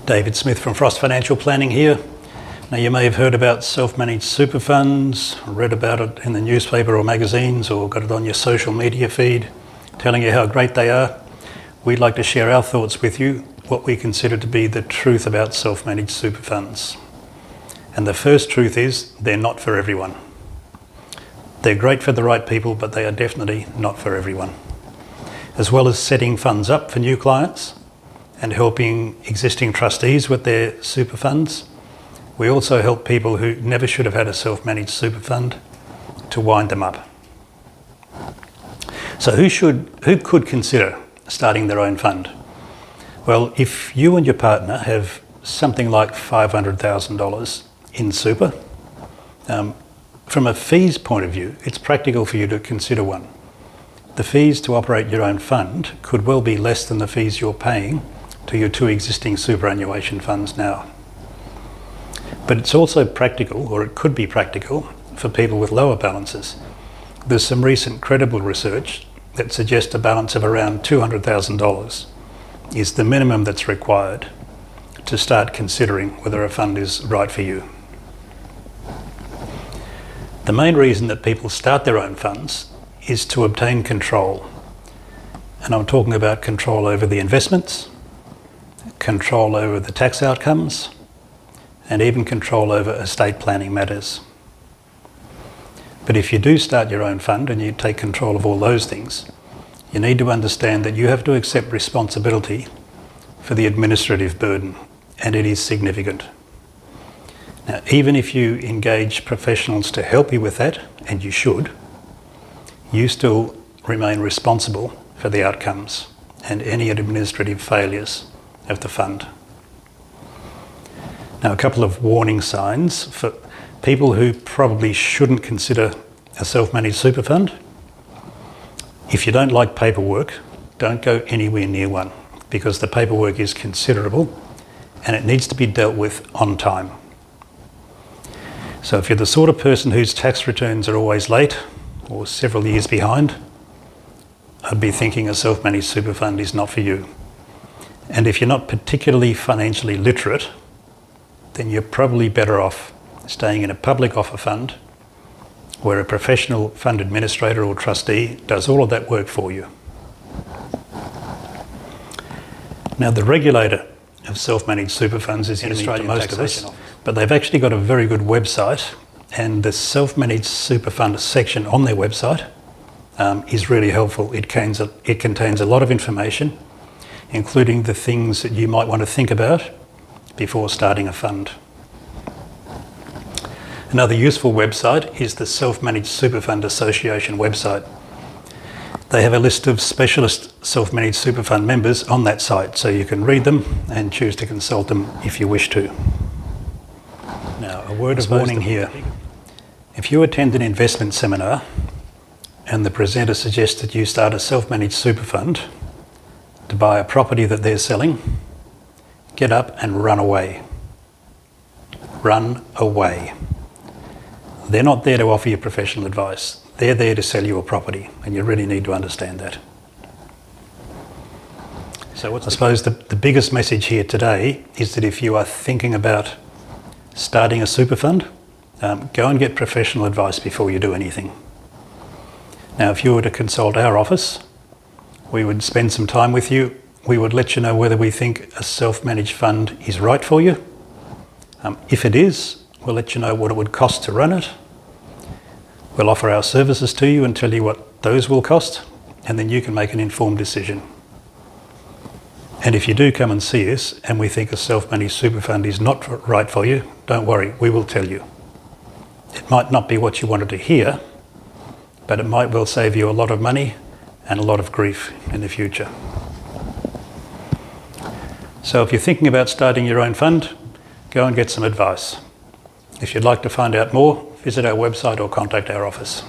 David Smith from Frost Financial Planning here. Now, you may have heard about self-managed super funds, read about it in the newspaper or magazines, or got it on your social media feed telling you how great they are. We'd like to share our thoughts with you, what we consider to be the truth about self-managed super funds. And the first truth is they're not for everyone. They're great for the right people, but they are definitely not for everyone. As well as setting funds up for new clients and helping existing trustees with their super funds, we also help people who never should have had a self-managed super fund to wind them up. So who could consider starting their own fund? Well, if you and your partner have something like $500,000 in super, from a fees point of view, it's practical for you to consider one. The fees to operate your own fund could well be less than the fees you're paying to your two existing superannuation funds now. But it's also practical, or it could be practical, for people with lower balances. There's some recent credible research that suggests a balance of around $200,000 is the minimum that's required to start considering whether a fund is right for you. The main reason that people start their own funds is to obtain control. And I'm talking about control over the investments, control over the tax outcomes, and even control over estate planning matters. But if you do start your own fund and you take control of all those things, you need to understand that you have to accept responsibility for the administrative burden, and it is significant. Now, even if you engage professionals to help you with that, and you should, you still remain responsible for the outcomes and any administrative failures of the fund. Now, a couple of warning signs for people who probably shouldn't consider a self-managed super fund. If you don't like paperwork, don't go anywhere near one, because the paperwork is considerable and it needs to be dealt with on time. So if you're the sort of person whose tax returns are always late or several years behind, I'd be thinking a self-managed super fund is not for you. And if you're not particularly financially literate, then you're probably better off staying in a public offer fund where a professional fund administrator or trustee does all of that work for you. Now, the regulator of self-managed super funds is in Australia, most of us, but they've actually got a very good website, and the self-managed super fund section on their website is really helpful. It contains a lot of information, including the things that you might want to think about before starting a fund. Another useful website is the Self-Managed Super Fund Association website. They have a list of specialist self-managed super fund members on that site, so you can read them and choose to consult them if you wish to. Now, a word of warning here. If you attend an investment seminar and the presenter suggests that you start a self-managed super fund to buy a property that they're selling, get up and run away. Run away. They're not there to offer you professional advice. They're there to sell you a property, and you really need to understand that. So I suppose the biggest message here today is that if you are thinking about starting a super fund, go and get professional advice before you do anything. Now, if you were to consult our office, we would spend some time with you. We would let you know whether we think a self-managed fund is right for you. If it is, we'll let you know what it would cost to run it. We'll offer our services to you and tell you what those will cost, and then you can make an informed decision. And if you do come and see us and we think a self-managed super fund is not right for you, don't worry, we will tell you. It might not be what you wanted to hear, but it might well save you a lot of money and a lot of grief in the future. So if you're thinking about starting your own fund, go and get some advice. If you'd like to find out more, visit our website or contact our office.